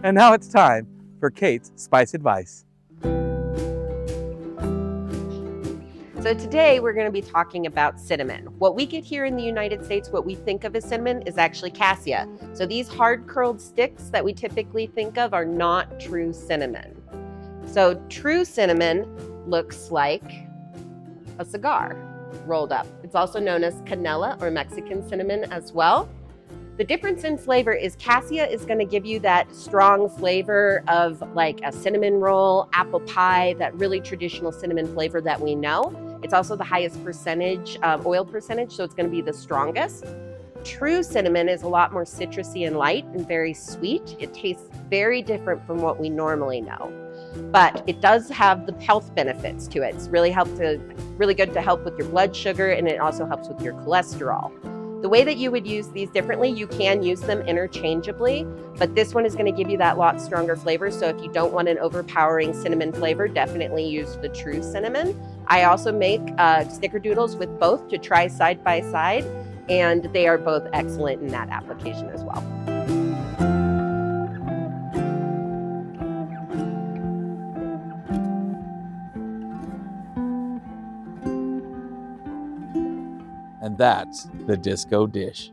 And now it's time for Kate's Spice Advice. So today we're going to be talking about cinnamon. What we get here in the United States, what we think of as cinnamon, is actually cassia. So these hard curled sticks that we typically think of are not true cinnamon. So true cinnamon looks like a cigar rolled up. It's also known as canela or Mexican cinnamon as well. The difference in flavor is cassia is going to give you that strong flavor of like a cinnamon roll, apple pie, that really traditional cinnamon flavor that we know. It's also the highest percentage of oil percentage, so it's going to be the strongest. True cinnamon is a lot more citrusy and light and very sweet. It tastes very different from what we normally know, but it does have the health benefits to it. It's really good to help with your blood sugar, and it also helps with your cholesterol. The way that you would use these differently, you can use them interchangeably, but this one is going to give you that lot stronger flavor. So if you don't want an overpowering cinnamon flavor, definitely use the true cinnamon. I also make snickerdoodles with both to try side by side, and they are both excellent in that application as well. And that's the disco dish.